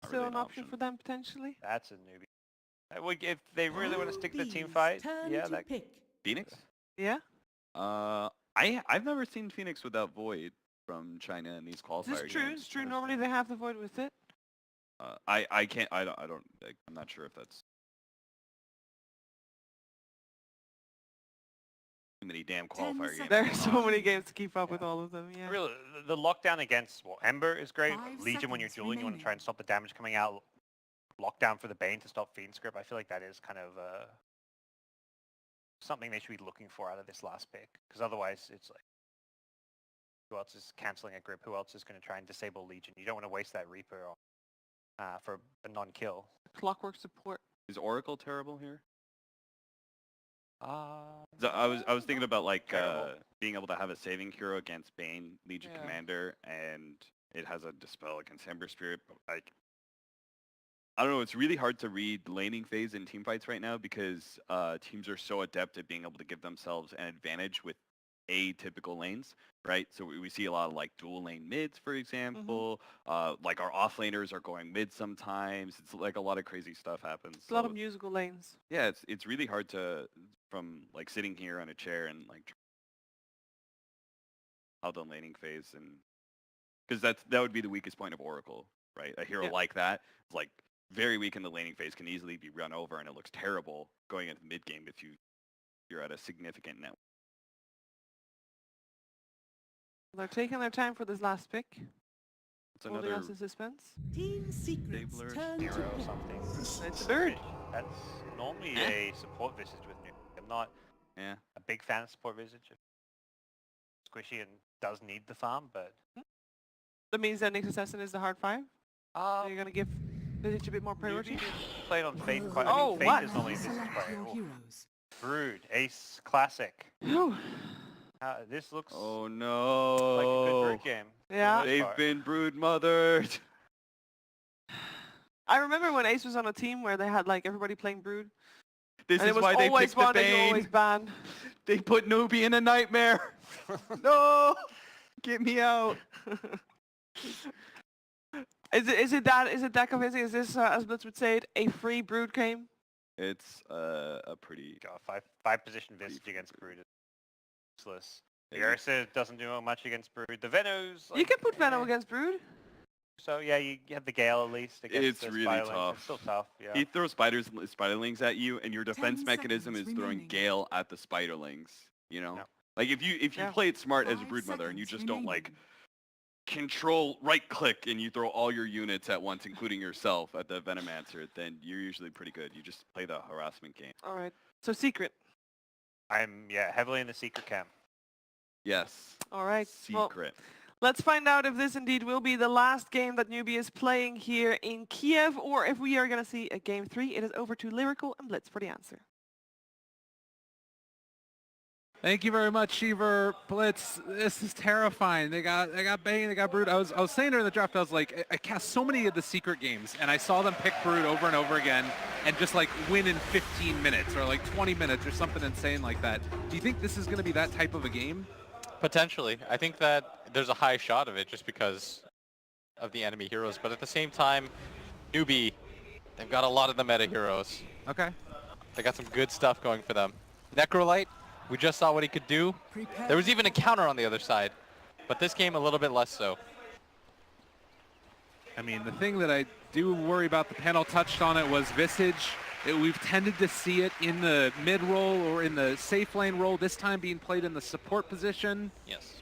Still really an option for them potentially. That's a newbie. If they really want to stick to the team fight, yeah, that. Phoenix? Yeah. I've never seen Phoenix without Void from China in these qualifier This is true. games. It's true. Normally they have the void with it. I can't. I don't. I'm not sure if that's too many damn qualifier games. There are so many games to keep up with all of them. Yeah. Really, the lockdown against Ember is great. 5 Legion, when you're seconds dueling, you want to try remaining. and stop the damage coming out. Lockdown for the Bane to stop Fiend Script. I feel like that is kind of something they should be looking for out of this last pick. Because otherwise, it's like, who else is canceling a grip? Who else is going to try and disable Legion? You don't want to waste that Reaper for a non-kill. Clockwork support. Is Oracle terrible here? So I was thinking about like being able to have a saving hero against Bane, Legion Commander, and it has a dispel against Ember Spirit. But like, I don't know. It's really hard to read laning phase in teamfights right now because teams are so adept at being able to give themselves an advantage with atypical lanes, right? So we see a lot of like dual lane mids, for example. Like our offlaners are going mid sometimes. It's like a lot of crazy stuff happens. A lot of musical lanes. Yeah, it's really hard to, from like sitting here on a chair and like how the laning phase, and because that would be the weakest point of Oracle, right? A hero like that is like very weak in the laning phase, can easily be run over, and it looks terrible going into the mid game if you're at a significant net. They're taking their time for this last pick. It's Holding another us in suspense. Team Secrets Stabler. turn to Hero or pick. something. It's a bird. That's normally a support visage with Newbee. I'm not a big fan of support visage. Squishy and does need the farm, but That means that Nyx Assassin is the hard 5? So you're going to give Visage a bit more priority? played on Fate quite. Oh, I mean, what? Fate is normally a visage Select player. your Oh, heroes. Brood, Ace, Classic. Whew. This looks Oh no! like a good Brood game. Yeah. They've been brood mothered. I remember when Ace was on a team where they had like everybody playing Brood. This and is it was why they always picked the one that you always Bane. ban. They put Newbee in a nightmare. No, get me out. Is it that convincing? Is this, as Blitz would say it, a free Brood game? It's a pretty. God, five position visage against Brood is useless. The Ursa doesn't do much against Brood. The Venos. Like, You can put Venom against Brood. So yeah, you have the Gale at least against It's the really Spiderlings. tough. It's still tough. Yeah. He throws spiderlings at you, and your defense 10 mechanism is seconds throwing remaining. Gale at the spiderlings. You know, Yeah. like if you play it smart as a 5 broodmother, and you seconds just don't like remaining. control right click and you throw all your units at once, including yourself at the Venomancer, then you're usually pretty good. You just play the harassment game. All right. So Secret. I'm heavily in the secret camp. Yes. All right. Well, Secret. let's find out if this indeed will be the last game that Newbee is playing here in Kiev, or if we are going to see a game 3. It is over to Lyrical and Blitz for the answer. Thank you very much, Shiver, Blitz. This is terrifying. They got Bane, they got Brood. I was saying during the draft, I was like, I cast so many of the secret games, and I saw them pick Brood over and over again, and just like win in 15 minutes or like 20 minutes or something insane like that. Do you think this is going to be that type of a game? Potentially. I think that there's a high shot of it just because of the enemy heroes, but at the same time, Newbee, they've got a lot of the meta heroes. Okay. They got some good stuff going for them. Necrolite, we just saw what he could do. Prepare There was even a counter on the other side, but this game a little bit less so. I mean, the thing that I do worry about, the panel touched on it, was Visage. We've tended to see it in the mid role or in the safe lane role, this time being played in the support position. Yes.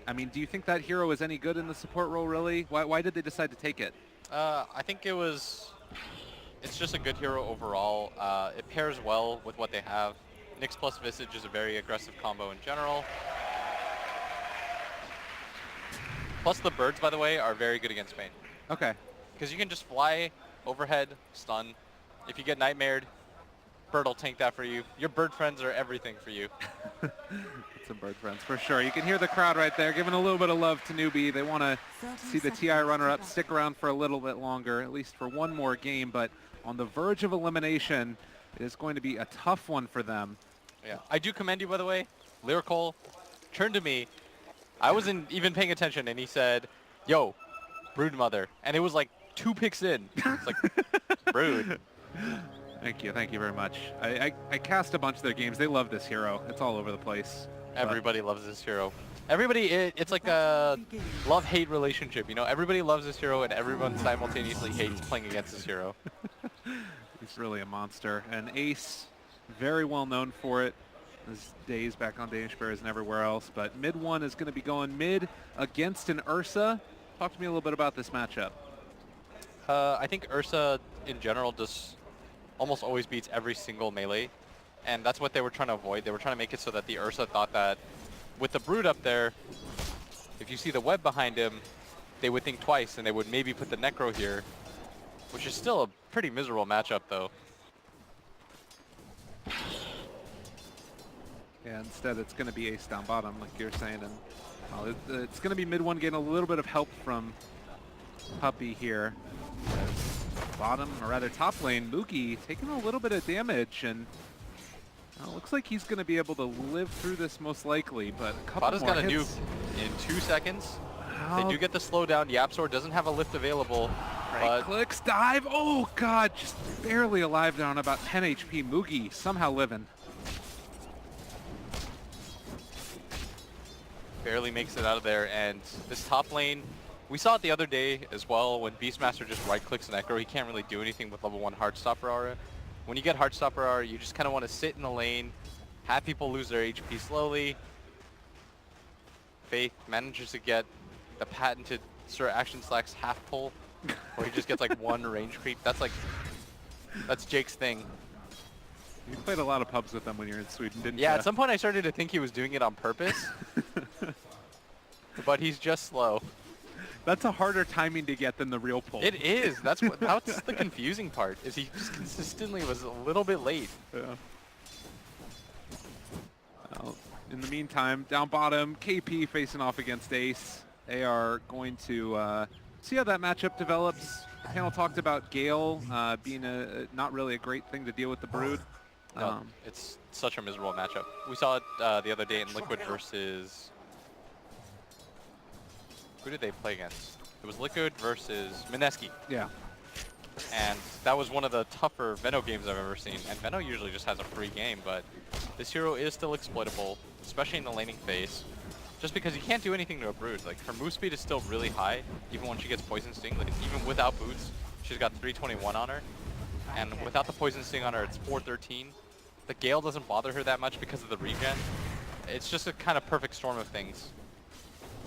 I mean, do you think that hero is any good in the support role, really? Why did they decide to take it? I think it's just a good hero overall. It pairs well with what they have. Nyx plus Visage is a very aggressive combo in general. Plus the birds, by the way, are very good against Bane. Okay. Because you can just fly overhead, stun. If you get nightmared, bird will tank that for you. Your bird friends are everything for you. It's a bird friends, for sure. You can hear the crowd right there giving a little bit of love to Newbee. They want to 30 see the TI seconds runner-up to go. stick around for a little bit longer, at least for one more game, but on the verge of elimination, it is going to be a tough one for them. Yeah, I do commend you, by the way. Lyrical turned to me. I wasn't even paying attention, and he said, "Yo, Broodmother," and it was like 2 picks in. It's like rude. Thank you very much. I cast a bunch of their games. They love this hero. It's all over the place. Everybody loves this hero. Everybody, it's like a love-hate relationship, you know? Everybody loves this hero and everyone simultaneously hates playing against this hero. He's really a monster. And Ace, very well known for it. His days back on Danish Bears and everywhere else. But mid one is going to be going mid against an Ursa. Talk to me a little bit about this matchup. I think Ursa, in general, just almost always beats every single melee. And that's what they were trying to avoid. They were trying to make it so that the Ursa thought that with the Brood up there, if you see the web behind him, they would think twice and they would maybe put the Necro here, which is still a pretty miserable matchup though. Yeah, instead it's going to be Ace down bottom, like you're saying. And it's going to be mid one getting a little bit of help from Puppey here. Bottom, or rather top lane, Moogie taking a little bit of damage, and looks like he's going to be able to live through this most likely, but a couple Bada's more got a hits. nuke in 2 seconds. They do get the slowdown. YapzOr doesn't have a lift available. Right clicks, dive. Oh god, just barely alive down about 10 HP. Moogie somehow living. Barely makes it out of there, and this top lane, we saw it the other day as well when Beastmaster just right clicks an Echo. He can't really do anything with level 1 Heartstopper aura. When you get Heartstopper aura, you just kind of want to sit in the lane, have people lose their HP slowly. Faith manages to get the patented Sir Action Slack's half pull, where he just gets like 1 range creep. That's Jake's thing. You played a lot of pubs with them when you were in Sweden, didn't you? Yeah, at some point I started to think he was doing it on purpose, but he's just slow. That's a harder timing to get than the real pull. It is. That's the confusing part. Is he just consistently was a little bit late. Yeah. Well, in the meantime, down bottom, KP facing off against Ace. They are going to see how that matchup develops. The panel talked about Gale being not really a great thing to deal with the Brood. No, it's such a miserable matchup. We saw it the other day in Liquid versus... Who did they play against? It was Liquid versus Mineski. Yeah. And that was one of the tougher Veno games I've ever seen. And Veno usually just has a free game, but this hero is still exploitable, especially in the laning phase. Just because you can't do anything to a Brood. Like, her move speed is still really high, even when she gets Poison Sting. Like, even without boots, she's got 321 on her. And without the Poison Sting on her, it's 413. The Gale doesn't bother her that much because of the regen. It's just a kind of perfect storm of things.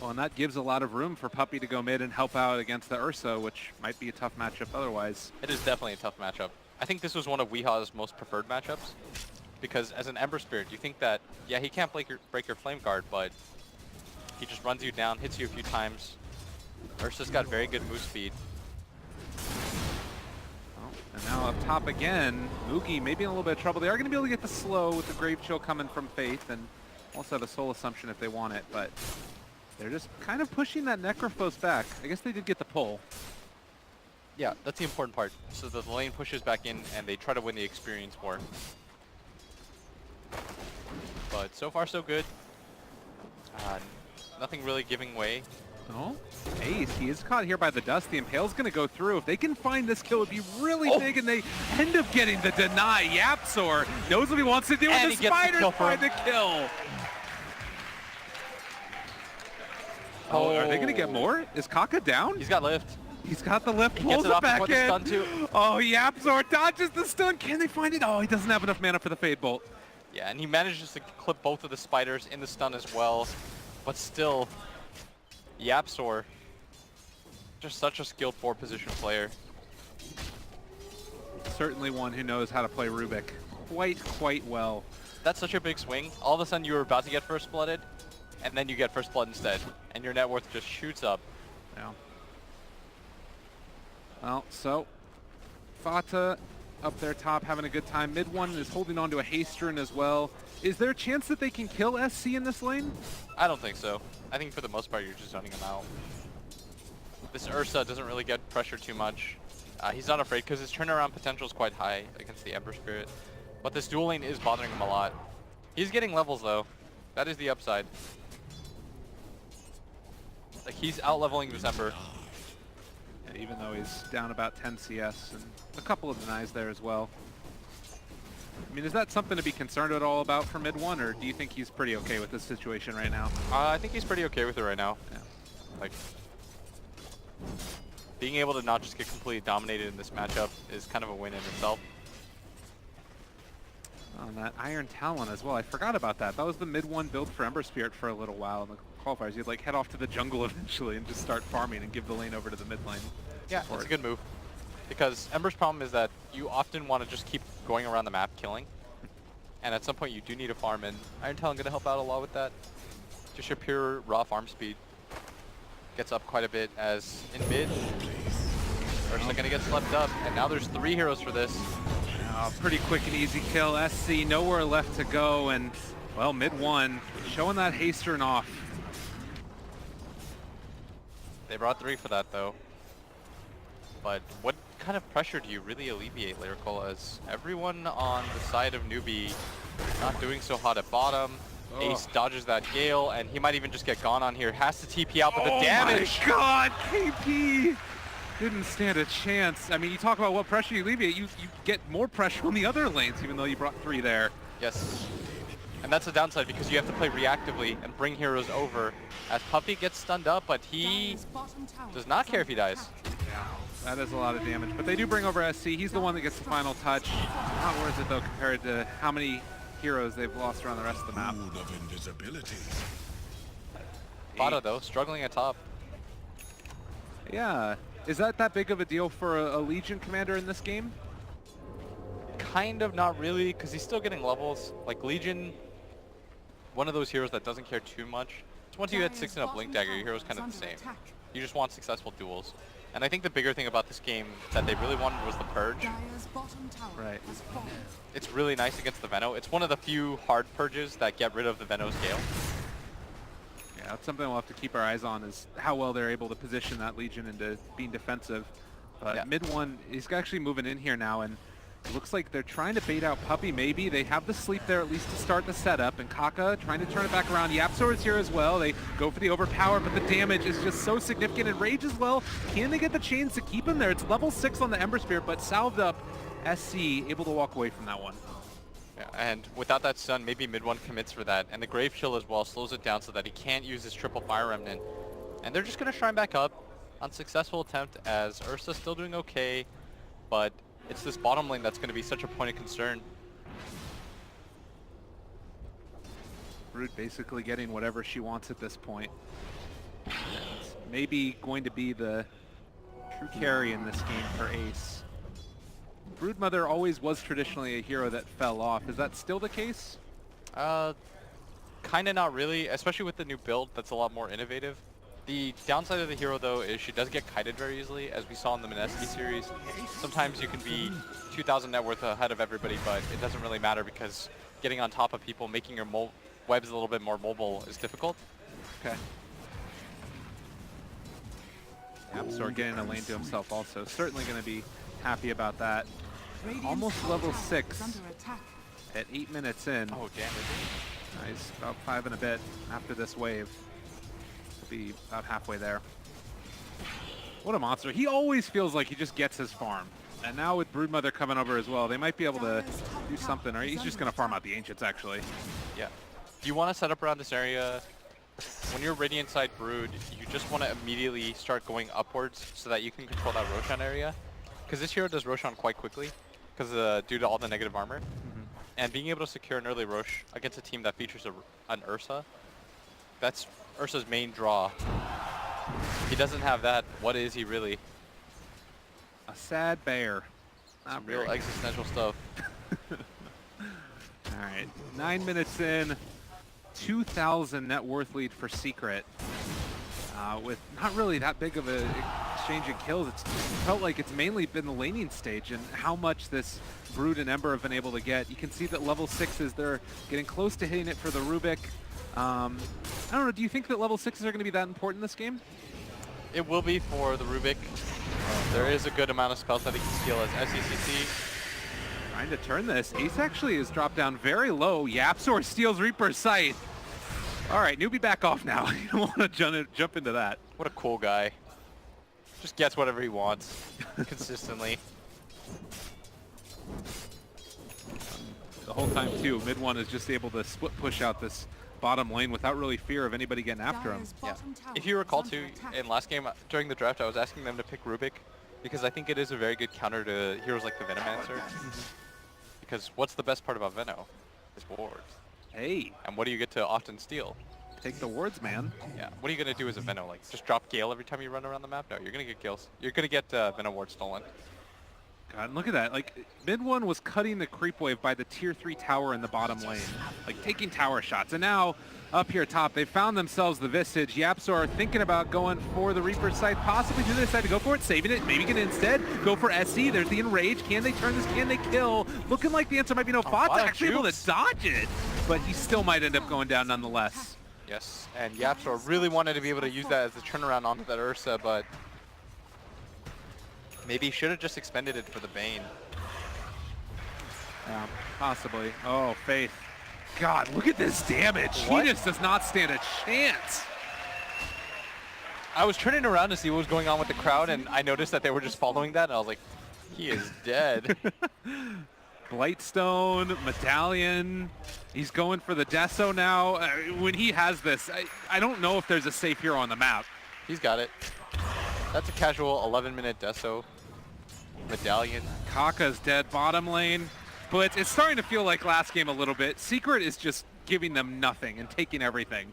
Well, and that gives a lot of room for Puppey to go mid and help out against the Ursa, which might be a tough matchup otherwise. It is definitely a tough matchup. I think this was one of Weeha's most preferred matchups, because as an Ember Spirit, you think that, yeah, he can't break your Flame Guard, but he just runs you down, hits you a few times. Ursa's got very good move speed. Oh, and now up top again, Moogie maybe in a little bit of trouble. They are going to be able to get the slow with the Grave Chill coming from Faith, and also have a Soul Assumption if they want it, but they're just kind of pushing that Necrophos back. I guess they did get the pull. Yeah, that's the important part. So the lane pushes back in and they try to win the experience war. But so far so good. Nothing really giving way. Oh, Ace, he is caught here by the dust. The Impale's going to go through. If they can find this kill, it would be really big, and they end up getting the deny. YapzOr knows what he wants to do, and the Spiders find the kill. Oh, are they going to get more? Is Kaka down? He's got lift. He's got the lift, He pulls gets it it off back before the in. stun too. Oh, YapzOr dodges the stun. Can they find it? Oh, he doesn't have enough mana for the Fade Bolt. Yeah, and he manages to clip both of the Spiders in the stun as well. But still, YapzOr, just such a skilled 4-position player. Certainly one who knows how to play Rubik quite well. That's such a big swing. All of a sudden you were about to get First Blooded, and then you get First Blood instead. And your net worth just shoots up. Yeah. Well, so Fata up there top having a good time. Mid one is holding on to a Hasterin as well. Is there a chance that they can kill SC in this lane? I don't think so. I think for the most part you're just zoning him out. This Ursa doesn't really get pressured too much. He's not afraid because his turnaround potential is quite high against the Ember Spirit. But this dual lane is bothering him a lot. He's getting levels though. That is the upside. Like, he's out-leveling this Ember. Yeah, even though he's down about 10 CS and a couple of denies there as well. I mean, is that something to be concerned at all about for mid one, or do you think he's pretty okay with this situation right now? I think he's pretty okay with it right now. Yeah. Like, being able to not just get completely dominated in this matchup is kind of a win in itself. On that Iron Talon as well. I forgot about that. That was the mid one build for Ember Spirit for a little while in the qualifiers. You'd like head off to the jungle eventually and just start farming and give the lane over to the mid lane. Yeah, that's a good move. Because Ember's problem is that you often want to just keep going around the map killing. And at some point you do need a farm, and Iron Talon going to help out a lot with that. Just your pure raw farm speed gets up quite a bit as in mid. Ursa going to get swept up, and now there's 3 heroes for this. Pretty quick and easy kill. SC nowhere left to go, and well, mid one showing that haster off. They brought 3 for that though. But what kind of pressure do you really alleviate, Lyrical, as everyone on the side of Newbee not doing so hot at bottom? Ace dodges that Gale, and he might even just get gone on here. Has to TP out, but the damage! Oh my god, KP didn't stand a chance. I mean, you talk about what pressure you alleviate, you get more pressure on the other lanes, even though you brought 3 there. Yes. And that's the downside, because you have to play reactively and bring heroes over. As Puppey gets stunned up, but he does not care if he dies. That is a lot of damage, but they do bring over SC. He's the one that gets the final touch. Not worth it though compared to how many heroes they've lost around the rest of the map. Vada though, struggling at top. Yeah. Is that big of a deal for a Legion commander in this game? Kind of, not really, because he's still getting levels. Like Legion, one of those heroes that doesn't care too much. So once you hit 6 and a Blink Dagger, your hero's kind of the same. You just want successful duels. And I think the bigger thing about this game that they really wanted was the Purge. Right. It's really nice against the Veno. It's one of the few hard purges that get rid of the Veno's Gale. Yeah, that's something we'll have to keep our eyes on, is how well they're able to position that Legion into being defensive. But Yeah. mid one, he's actually moving in here now, and it looks like they're trying to bait out Puppey maybe. They have the sleep there at least to start the setup, and Kaka trying to turn it back around. YapzOr is here as well. They go for the overpower, but the damage is just so significant. And Rage as well. Can they get the chains to keep him there? It's level 6 on the Ember Spirit, but salved up. SC able to walk away from that one. Yeah, and without that stun, maybe mid one commits for that. And the Grave Chill as well slows it down so that he can't use his triple Fire Remnant. And they're just going to shrine back up. Unsuccessful attempt as Ursa's still doing okay, but it's this bottom lane that's going to be such a point of concern. Brood basically getting whatever she wants at this point. It's maybe going to be the true carry in this game for Ace. Broodmother always was traditionally a hero that fell off. Is that still the case? Kind of not really, especially with the new build that's a lot more innovative. The downside of the hero, though, is she does get kited very easily, as we saw in the Mineski series. Sometimes you can be 2,000 net worth ahead of everybody, but it doesn't really matter because getting on top of people, making your webs a little bit more mobile is difficult. Okay. YapzOr getting a lane to himself also. Certainly going to be happy about that. Almost level 6 at 8 minutes in. Oh, damn. Nice. About 5 and a bit after this wave. Be about halfway there. What a monster. He always feels like he just gets his farm. And now with Broodmother coming over as well, they might be able to do something. Or he's just going to farm out the Ancients, actually. Yeah. Do you want to set up around this area? When you're Radiant side Brood, you just want to immediately start going upwards so that you can control that Roshan area. Because this hero does Roshan quite quickly, because due to all the negative armor. And being able to secure an early Rosh against a team that features an Ursa, that's Ursa's main draw. If he doesn't have that, what is he really? A sad bear. Not Real very existential stuff. All right, 9 minutes in, 2,000 net worth lead for Secret. With not really that big of a exchange in kills, it's felt like it's mainly been the laning stage and how much this Brood and Ember have been able to get. You can see that level 6s, they're getting close to hitting it for the Rubik. I don't know, do you think that level 6s are going to be that important in this game? It will be for the Rubik. There is a good amount of spells that he can steal as SECC. Trying to turn this. Ace actually has dropped down very low. YapzOr steals Reaper's Sight. All right, Newbee back off now. You don't want to jump into that. What a cool guy. Just gets whatever he wants consistently. The whole time too, mid one is just able to split push out this bottom lane without really fear of anybody getting after him. Yeah. If you recall too, in last game during the draft, I was asking them to pick Rubik because I think it is a very good counter to heroes like the Venomancer. Because what's the best part about Veno? His wards. Hey, And what do you get to often steal? take the wards, man. Yeah. What are you gonna do as a Veno? Like just drop Gale every time you run around the map? No, you're gonna get Gales. You're gonna get Veno ward stolen. God, and look at that. Like, mid one was cutting the creep wave by the tier 3 tower in the bottom lane. Like, taking tower shots. And now, up here top, they found themselves the Visage. Yapzor thinking about going for the Reaper side, possibly to this side to go for it, saving it, maybe gonna instead go for SC. There's the Enrage. Can they turn this? Can they kill? Looking like the answer might be no. Bot's actually able to dodge it, but he still might end up going down nonetheless. Yes, and Yapzor really wanted to be able to use that as a turnaround onto that Ursa, but maybe he should have just expended it for the Bane. Yeah, possibly. Oh, Faith. God, look at this damage. What? He just does not stand a chance. I was turning around to see what was going on with the crowd, and I noticed that they were just following that, and I was like, he is dead. Blightstone, Medallion. He's going for the Deso now. When he has this, I don't know if there's a safe hero on the map. He's got it. That's a casual 11-minute Deso. Medallion. Kaka's dead bottom lane. But it's starting to feel like last game a little bit. Secret is just giving them nothing and taking everything.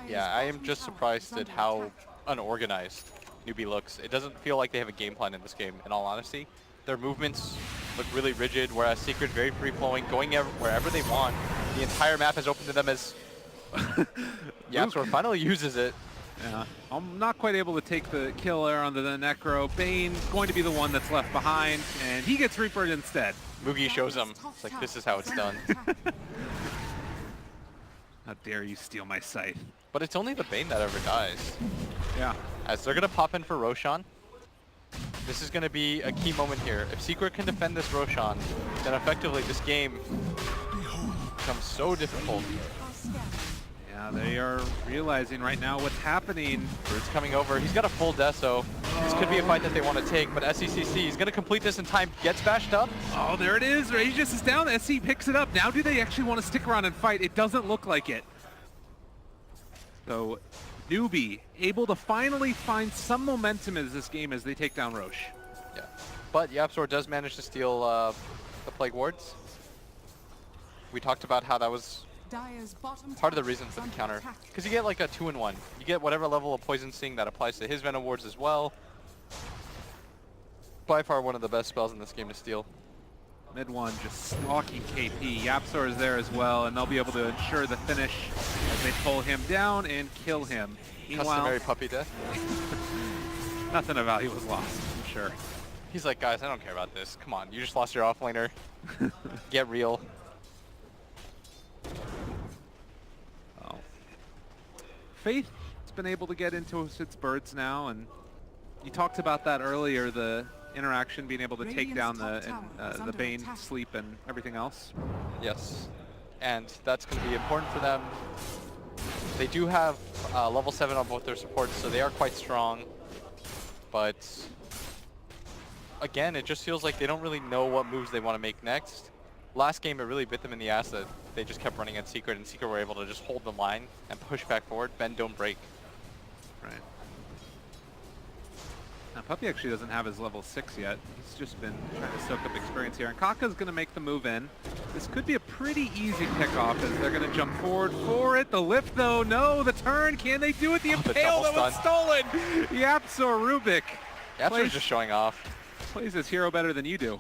Yeah, I am just surprised at how unorganized Newbee looks. It doesn't feel like they have a game plan in this game, in all honesty. Their movements look really rigid, whereas Secret very free-flowing, going wherever they want. The entire map is open to them as Yapzor finally uses it. Yeah, I'm not quite able to take the kill there onto the Necro. Bane going to be the one that's left behind, and he gets Reapered instead. Mugi shows him, it's like, this is how it's done. How dare you steal my scythe. But it's only the Bane that ever dies. Yeah. As they're going to pop in for Roshan. This is going to be a key moment here. If Secret can defend this Roshan, then effectively this game becomes so difficult. Yeah, they are realizing right now what's happening. Brute's coming over. He's got a full Deso. This could be a fight that they want to take, but SCCC is going to complete this in time. Gets bashed up. Oh, there it is. Regis is down. SC picks it up. Now do they actually want to stick around and fight? It doesn't look like it. So, Newbee able to finally find some momentum in this game as they take down Roche. Yeah, but Yapzor does manage to steal the Plague Wards. We talked about how that was part of the reason for the counter. Because you get like a 2-in-1. You get whatever level of Poison Sting that applies to his Venom Wards as well. By far one of the best spells in this game to steal. Mid one just stalking KP. Yapzor is there as well, and they'll be able to ensure the finish as they pull him down and kill him. Customary puppy death. Nothing of value was lost, I'm sure. He's like, guys, I don't care about this. Come on, you just lost your offlaner. Get real. Oh. Faith has been able to get into its birds now, and you talked about that earlier, the interaction being able to take down the Bane sleep and everything else. Yes, and that's going to be important for them. They do have level 7 on both their supports, so they are quite strong. But again, it just feels like they don't really know what moves they want to make next. Last game, it really bit them in the ass that they just kept running at Secret, and Secret were able to just hold the line and push back forward. Bend, don't break. Right. Now, Puppy actually doesn't have his level 6 yet. He's just been trying to soak up experience here. And Kaka's going to make the move in. This could be a pretty easy pickoff as they're going to jump forward for it. The lift, though, no. The turn, can they do it? The impale that was stolen. Yapzor Rubik. Yapzor's just showing off. Plays his hero better than you do.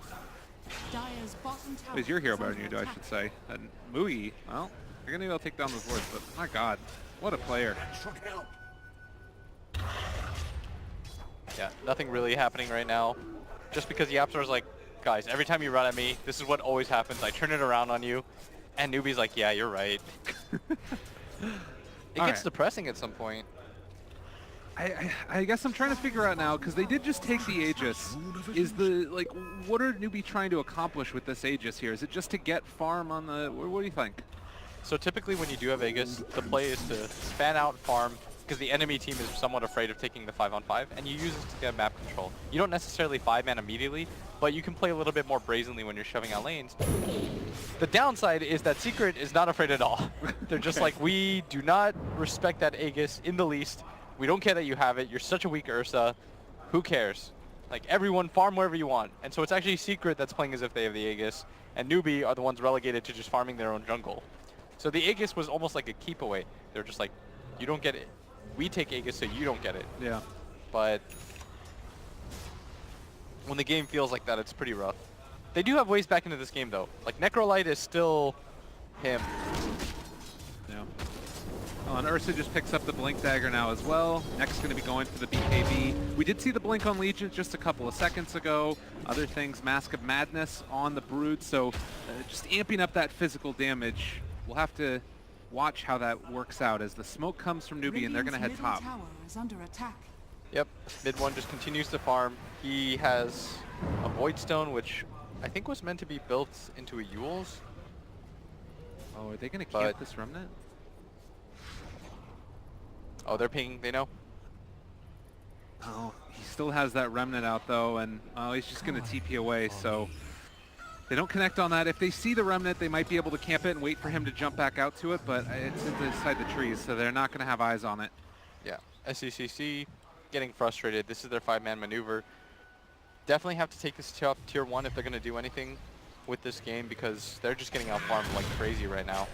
Plays your hero better than you do, I should say. And Mui, well, they're going to be able to take down those wards, but my God, what a player. Yeah, nothing really happening right now. Just because Yapzor's like, guys, every time you run at me, this is what always happens. I turn it around on you. And Newbee's like, yeah, you're right. It gets depressing at some point. I guess I'm trying to figure out now, because they did just take the Aegis. What are Newbee trying to accomplish with this Aegis here? Is it just to get farm on the, what do you think? So typically when you do have Aegis, the play is to fan out farm, because the enemy team is somewhat afraid of taking the 5-on-5, and you use it to get map control. You don't necessarily 5-man immediately, but you can play a little bit more brazenly when you're shoving out lanes. The downside is that Secret is not afraid at all. They're just like, we do not respect that Aegis in the least. We don't care that you have it. You're such a weak Ursa. Who cares? Like, everyone farm wherever you want. And so it's actually Secret that's playing as if they have the Aegis, and Newbee are the ones relegated to just farming their own jungle. So the Aegis was almost like a keep away. They're just like, you don't get it. We take Aegis so you don't get it. Yeah. But when the game feels like that, it's pretty rough. They do have ways back into this game, though. Like, Necrolite is still him. Yeah. Well, and Ursa just picks up the Blink Dagger now as well. Next going to be going for the BKB. We did see the Blink on Legion just a couple of seconds ago. Other things, Mask of Madness on the Brood, so just amping up that physical damage. We'll have to watch how that works out as the smoke comes from Newbee and they're going to head top. Tower is under attack. Yep, mid one just continues to farm. He has a Void Stone, which I think was meant to be built into a Eul's. Oh, are they going to camp this Remnant? Oh, they're pinging, they know? Oh, he still has that Remnant out though, and he's just going to TP away, so they don't connect on that. If they see the Remnant, they might be able to camp it and wait for him to jump back out to it, but it's inside the trees, so they're not going to have eyes on it. Yeah, SCCC getting frustrated. This is their 5-man maneuver. Definitely have to take this to tier 1 if they're going to do anything with this game, because they're just getting out-farmed like crazy right now.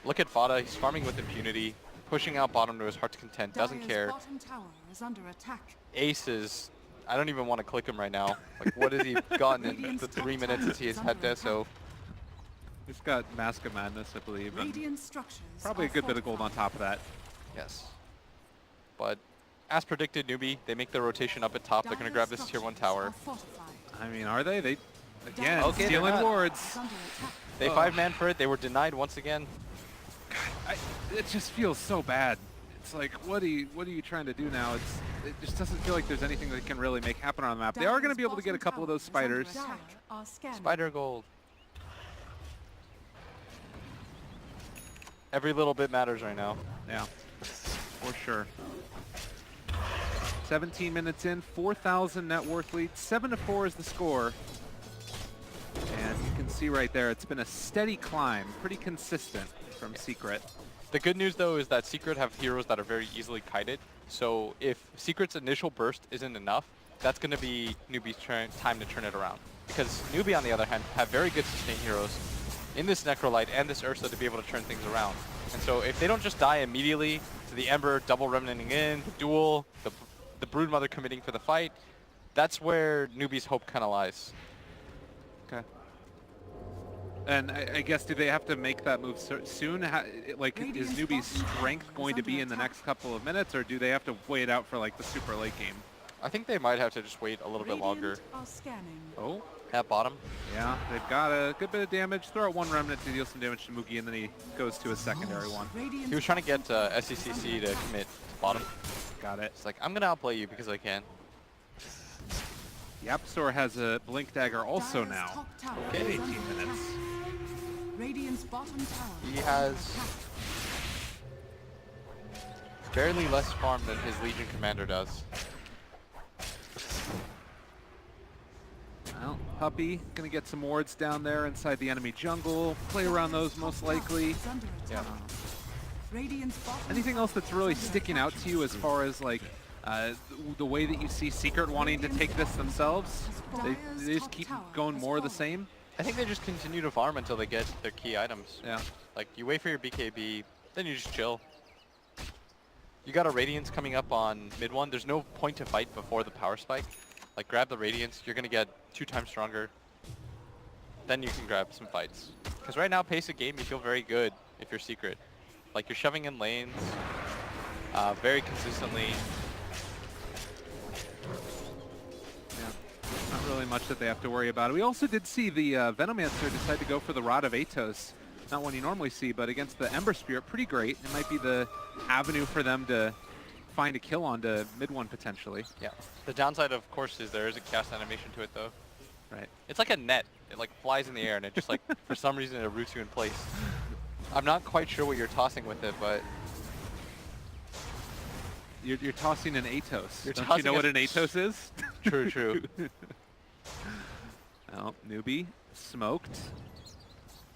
Look at Vada, he's farming with impunity, pushing out bottom to his heart's content, doesn't care. Bottom tower is under attack. Ace is, I don't even want to click him right now. Like, what has he gotten in the 3 minutes since he has had that? So He's got Mask of Madness, I believe, and Radiant structures probably a good bit of gold on top of that. yes. But as predicted, Newbee, they make their rotation up at top. They're going to grab this tier 1 tower. I mean, are they? They, again, Okay, stealing they're not. wards. They 5-man for it. They were denied once again. It just feels so bad. It's like, what are you trying to do now? It just doesn't feel like there's anything that can really make happen on the map. They are going to be able to get a couple of those spiders. Spider gold. Every little bit matters right now. Yeah, for sure. 17 minutes in, 4,000 net worth lead, 7-4 is the score. And you can see right there, it's been a steady climb, pretty consistent from Secret. The good news, though, is that Secret have heroes that are very easily kited. So if Secret's initial burst isn't enough, that's going to be Newbee's time to turn it around. Because Newbee, on the other hand, have very good sustain heroes in this Necrolite and this Ursa to be able to turn things around. And so if they don't just die immediately to the Ember, double remnanting in, the duel, the Broodmother committing for the fight, that's where Newbee's hope kind of lies. Okay. And I guess, do they have to make that move soon? Like, is Newbee's strength going to be in the next couple of minutes, or do they have to wait out for, like, the super late game? I think they might have to just wait a little bit longer. Oh. At bottom. Yeah, they've got a good bit of damage. Throw out one Remnant to deal some damage to Moogie, and then he goes to a secondary one. He was trying to get SCCC to commit to bottom. Got it. It's like, I'm going to outplay you because I can. The App Store has a Blink Dagger also now. Okay. 18 minutes. Radiant's bottom tower. He has barely less farm than his Legion commander does. Well, Puppy gonna get some wards down there inside the enemy jungle. Play around those most likely. Yeah. Anything else that's really sticking out to you as far as like the way that you see Secret wanting to take this themselves? They just keep going more of the same? I think they just continue to farm until they get their key items. Yeah. Like, you wait for your BKB, then you just chill. You got a Radiance coming up on mid one. There's no point to fight before the power spike. Like, grab the Radiance, you're going to get 2 times stronger. Then you can grab some fights. Because right now, pace of game, you feel very good if you're Secret. Like, you're shoving in lanes very consistently. Not really much that they have to worry about. We also did see the Venomancer decide to go for the Rod of Atos. Not one you normally see, but against the Ember Spirit, pretty great. It might be the avenue for them to find a kill onto mid one potentially. Yeah. The downside, of course, is there is a cast animation to it, though. Right. It's like a net. It like flies in the air, and it just like, for some reason, it roots you in place. I'm not quite sure what you're tossing with it, but You're tossing an Atos. You're Don't you tossing know a- what an Atos is? True, true. Oh, Newbee smoked.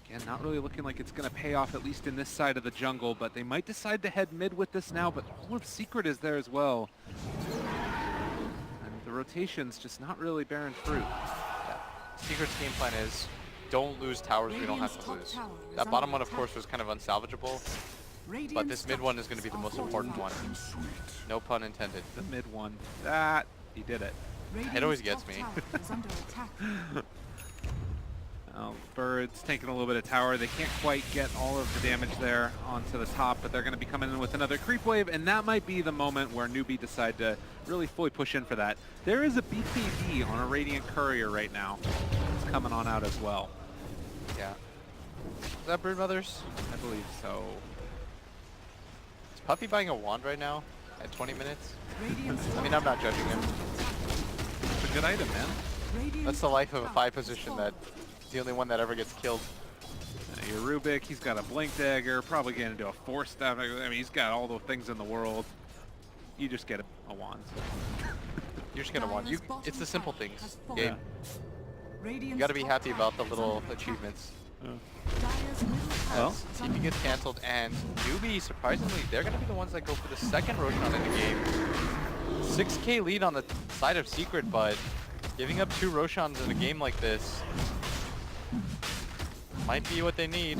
Again, not really looking like it's going to pay off, at least in this side of the jungle, but they might decide to head mid with this now, but all of Secret is there as well. And the rotation's just not really bearing fruit. Secret's game plan is don't lose towers we don't have to lose. That bottom one, of course, was kind of unsalvageable, but this mid one is going to be the most important one. No pun intended. The mid one. That, he did it. It always gets me. Oh, Birds taking a little bit of tower. They can't quite get all of the damage there onto the top, but they're going to be coming in with another creep wave, and that might be the moment where Newbee decide to really fully push in for that. There is a BKB on a Radiant Courier right now. It's coming on out as well. Yeah. Is that Brood Mothers? I believe so. Is Puppy buying a wand right now at 20 minutes? I mean, I'm not judging him. It's a good item, man. That's the life of a 5 position, that the only one that ever gets killed. Your Rubik, he's got a Blink Dagger, probably going to do a 4-step. I mean, he's got all the things in the world. You just get a wand. You're just gonna want it's the simple things. Yeah. You gotta be happy about the little achievements. Well, TP gets cancelled, and Newbee, surprisingly, they're gonna be the ones that go for the second Roshan in the game. 6k lead on the side of Secret, but giving up 2 Roshans in a game like this might be what they need.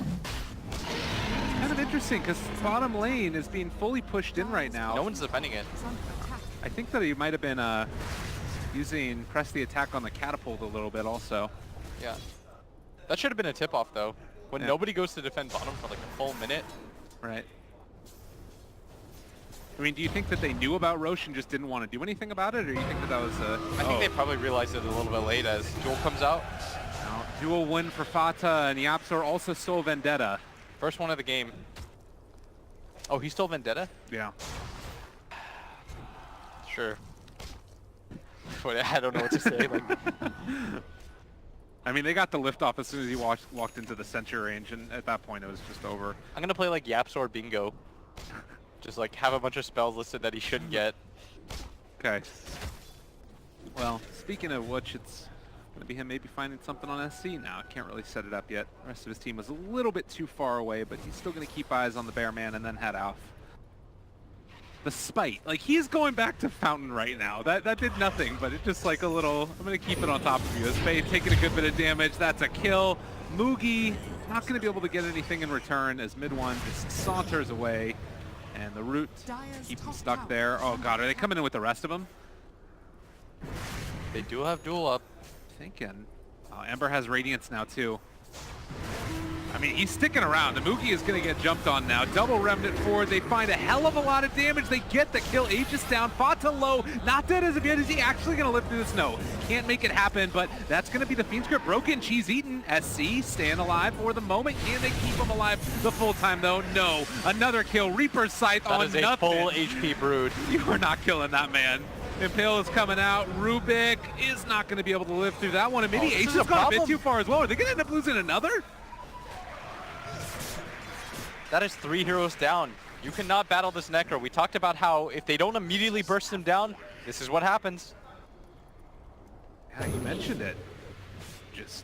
kind of interesting because bottom lane is being fully pushed in right now. No one's defending it. I think that he might have been using press the attack on the catapult a little bit also. Yeah. That should have been a tip-off, though. When Yeah. nobody goes to defend bottom for like a full minute. Right. I mean, do you think that they knew about Roche and just didn't want to do anything about it, or you think that that was a... I think they probably realized it a little bit late as Duel comes out. No, dual win for Fata, and Yapsor also stole Vendetta. First one of the game. Oh, he stole Vendetta? Yeah. Sure. I don't know what to say. Like, I mean, they got the lift off as soon as he walked into the sentry range, and at that point it was just over. I'm gonna play like Yapsor Bingo. Just like have a bunch of spells listed that he shouldn't get. Okay. Well, speaking of which, it's going to be him maybe finding something on SC now. Can't really set it up yet. The rest of his team was a little bit too far away, but he's still going to keep eyes on the Bear Man and then head off. The spite. Like, he's going back to Fountain right now. That did nothing, but it's just like a little, I'm going to keep it on top of you. Spade taking a good bit of damage. That's a kill. Mugi not going to be able to get anything in return as mid one just saunters away. And the root keeps him stuck there. Oh god, are they coming in with the rest of them? They do have Duel up. Thinking. Ember has Radiance now too. I mean, he's sticking around. The Mugi is going to get jumped on now. Double Remnant forward. They find a hell of a lot of damage. They get the kill. Aegis down. Fata low. Not dead as of yet. Is he actually going to live through the snow? Can't make it happen, but that's going to be the Fiend script. Broken, cheese eaten. SC staying alive for the moment. Can they keep him alive the full time though? No. Another kill. Reaper's Scythe That on is a nothing. full HP Brood. You are not killing that man. Impale is coming out. Rubik is not going to be able to live through that one. And maybe this Ace is has a gone a bit problem. too far as well. Are they going to end up losing another? That is 3 heroes down. You cannot battle this Necro. We talked about how if they don't immediately burst him down, this is what happens. Yeah, you mentioned it. Just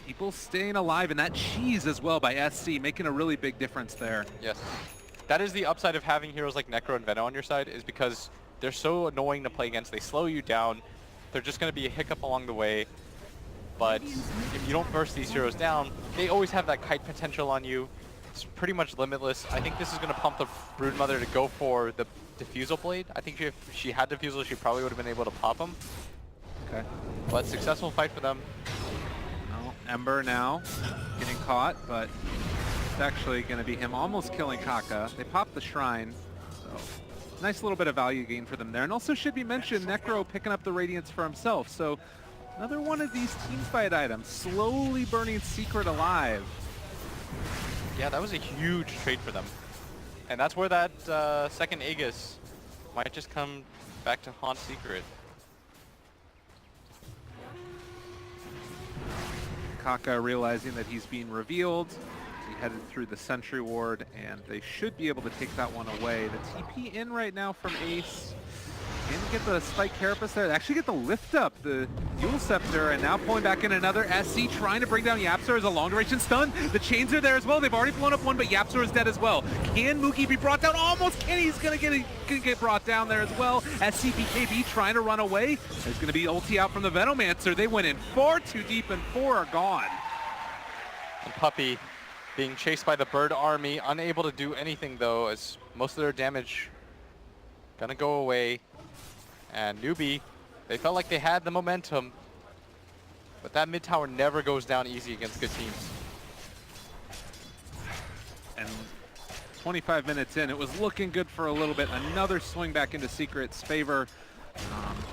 people staying alive, and that cheese as well by SC, making a really big difference there. Yes. That is the upside of having heroes like Necro and Veno on your side, is because they're so annoying to play against. They slow you down. They're just going to be a hiccup along the way. But if you don't burst these heroes down, they always have that kite potential on you. It's pretty much limitless. I think this is going to pump the Broodmother to go for the Diffusal Blade. I think if she had Diffusal, she probably would have been able to pop him. Okay. But successful fight for them. Well, Ember now getting caught, but it's actually going to be him almost killing Kaka. They popped the Shrine, so nice little bit of value gain for them there. And also should be mentioned, Necro picking up the Radiance for himself. So another one of these team fight items, slowly burning Secret alive. Yeah, that was a huge trade for them. And that's where that second Aegis might just come back to haunt Secret. Kaka realizing that he's being revealed. be headed through the sentry ward, and they should be able to take that one away. The TP in right now from Ace. Didn't get the Spike Carapace there. They actually get the lift up, the Yule Scepter, and now pulling back in another SC, trying to bring down Yapzor as a long duration stun. The chains are there as well. They've already blown up one, but Yapzor is dead as well. Can Mookie be brought down? Almost can. He's gonna get brought down there as well. SCBKB trying to run away. There's gonna be ulti out from the Venomancer. They went in far too deep, and 4 are gone. And Puppey being chased by the Bird Army, unable to do anything though, as most of their damage gonna go away. And Newbee, they felt like they had the momentum, but that mid tower never goes down easy against good teams. And 25 minutes in, it was looking good for a little bit. Another swing back into Secret's favor.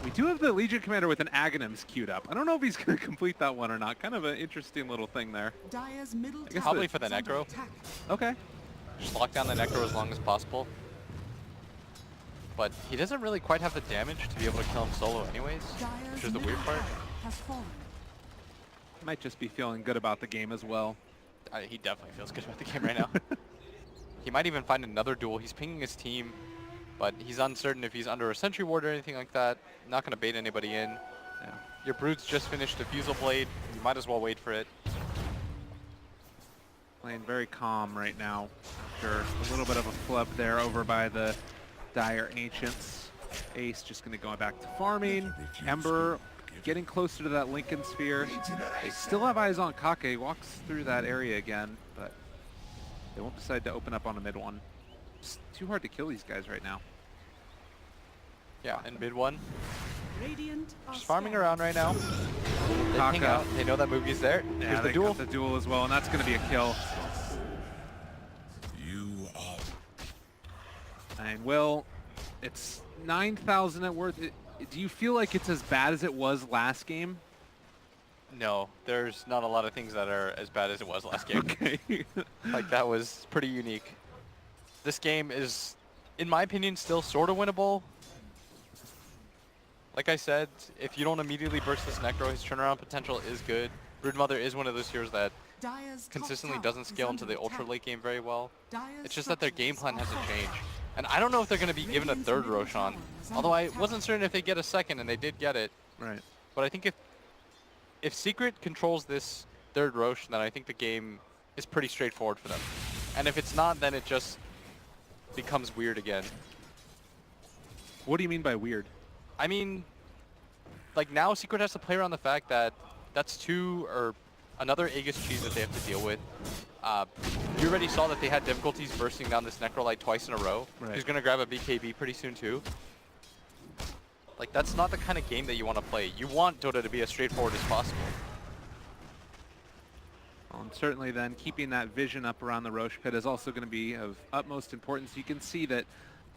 We do have the Legion Commander with an Aghanims queued up. I don't know if he's going to complete that one or not. Kind of an interesting little thing there. Dire's middle guess Probably tower for the is under Necro. attack. Okay. Just lock down the Necro as long as possible. But he doesn't really quite have the damage to be able to kill him solo anyways, Dire's which is the middle weird part. tower has fallen. Might just be feeling good about the game as well. He definitely feels good about the game right now. He might even find another duel. He's pinging his team, but he's uncertain if he's under a sentry ward or anything like that. Not going to bait anybody in. Yeah. Your Brood's just finished a Fusel Blade. You might as well wait for it. Playing very calm right now. After a little bit of a flub there over by the Dire Ancients. Ace just going to go back to farming. Ember getting closer to that Lincoln Sphere. They still have eyes on Kake. He walks through that area again, but they won't decide to open up on a mid one. It's too hard to kill these guys right now. Yeah, and mid one. Radiant are Just farming scanning. around right now. They ping Kaka. out. They know that Moogie's there. Yeah, Here's the they duel. got the duel as well, and that's going to be a kill. And Will, it's 9,000 net worth. Do you feel like it's as bad as it was last game? No, there's not a lot of things that are as bad as it was last game. Okay. Like, that was pretty unique. This game is, in my opinion, still sort of winnable. Like I said, if you don't immediately burst this Necro, his turnaround potential is good. Broodmother is one of those heroes that Dire's top consistently tower doesn't is scale into under the ultra attack. late game very well. Dire's It's just that their game structures plan are hasn't falling. changed. And I don't know if they're going to be given a Radiant's third middle Roshan. tower is under Although I attack. wasn't certain if they'd get a second, and they did get it. Right. But I think if Secret controls this third Rosh, then I think the game is pretty straightforward for them. And if it's not, then it just becomes weird again. What do you mean by weird? I mean, like, now Secret has to play around the fact that that's two or another Aegis cheese that they have to deal with. You already saw that they had difficulties bursting down this Necrolite twice in a row. Right. He's going to grab a BKB pretty soon too. Like, that's not the kind of game that you want to play. You want Dota to be as straightforward as possible. Well, and certainly then keeping that vision up around the Roche pit is also going to be of utmost importance. You can see that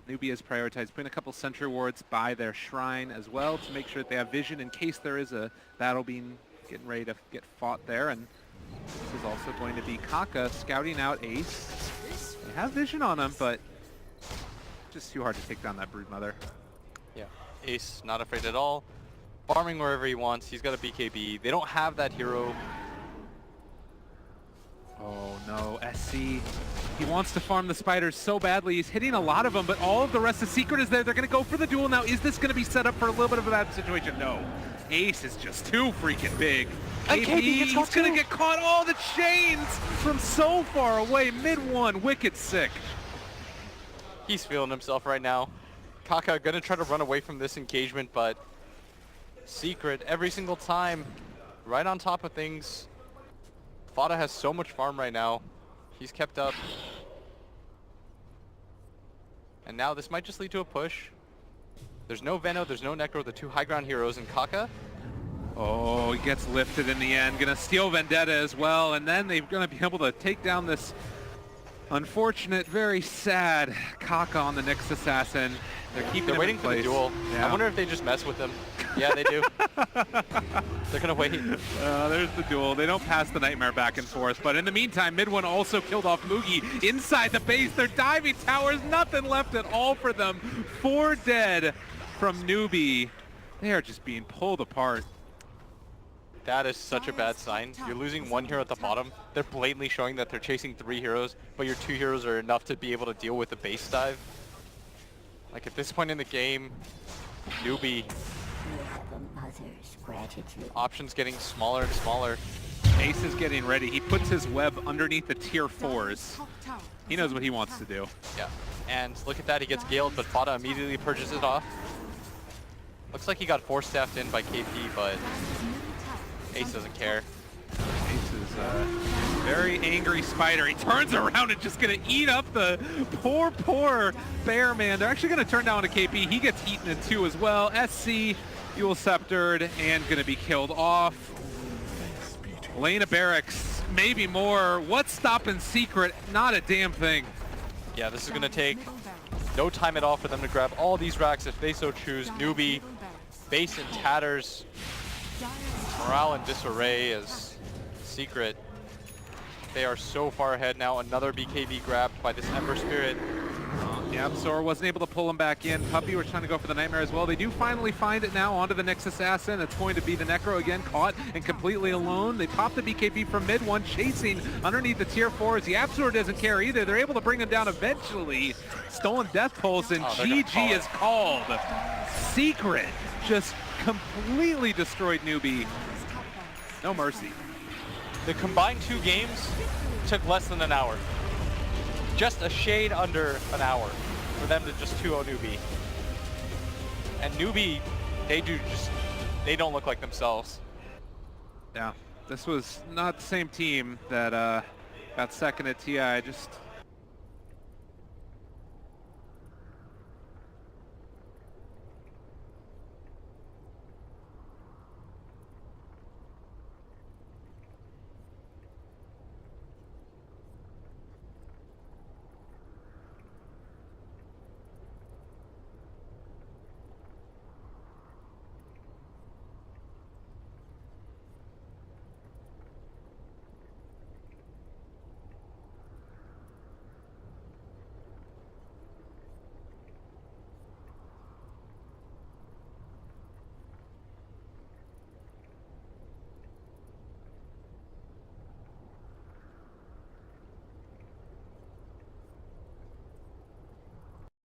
Newbee has prioritized putting a couple sentry wards by their shrine as well to make sure that they have vision in case there is a battle being getting ready to get fought there. And this is also going to be Kaka scouting out Ace. They have vision on him, but just too hard to take down that Broodmother. Yeah, Ace not afraid at all. Farming wherever he wants. He's got a BKB. They don't have that hero. Oh no, SC. He wants to farm the spiders so badly. He's hitting a lot of them, but all of the rest of Secret is there. They're going to go for the duel now. Is this going to be set up for a little bit of a bad situation? No. Ace is just too freaking big. And KB gets caught he's going too. to get caught. Oh, the chains from so far away. Mid one, wicked sick. He's feeling himself right now. Kaka gonna try to run away from this engagement, but Secret every single time right on top of things. Fada has so much farm right now. He's kept up. And now this might just lead to a push. There's no Veno, there's no Necro, the two high ground heroes, and Kaka. Oh, he gets lifted in the end. Gonna steal Vendetta as well, and then they're gonna be able to take down this unfortunate, very sad Kaka on the next assassin. They're keeping They're him waiting in for the place. duel. Yeah. I wonder if they just mess with him. Yeah, they do. They're gonna wait. There's the duel. They don't pass the Nightmare back and forth, but in the meantime, mid one also killed off Moogie inside the base. Their diving towers, nothing left at all for them. 4 dead from Newbee. They are just being pulled apart. That is such a bad sign. You're losing one hero at the bottom. They're blatantly showing that they're chasing 3 heroes, but your 2 heroes are enough to be able to deal with the base dive. Like at this point in the game, Newbee, options getting smaller and smaller. Ace is getting ready. He puts his web underneath the tier 4s. He knows what he wants to do. Yeah, and look at that, he gets Galed, but Fada immediately purges it off. Looks like he got 4-staffed in by KP, but Ace doesn't care. Ace is a very angry spider. He turns around and just gonna eat up the poor bear man. They're actually gonna turn down to KP. He gets eaten in 2 as well. SC, Eul Sceptered, and gonna be killed off. Lane of Barracks, maybe more. What's stopping Secret? Not a damn thing. Yeah, this is gonna take no time at all for them to grab all these racks if they so choose. Newbee, base in tatters. Morale in disarray as Secret. They are so far ahead now. Another BKB grabbed by this Ember Spirit. Yeah, Sora wasn't able to pull him back in. Puppy was trying to go for the Nightmare as well. They do finally find it now onto the next Assassin. It's going to be the Necro again, caught and completely alone. They pop the BKB from mid, one chasing underneath the tier 4s. The Absol doesn't care either. They're able to bring him down eventually. Stolen Death Pulse, and GG is called. Secret just completely destroyed Newbee. No mercy. The combined 2 games took less than an hour. Just a shade under an hour for them to just 2-0 Newbee. And Newbee, they don't look like themselves. Yeah, this was not the same team that got second at TI. Just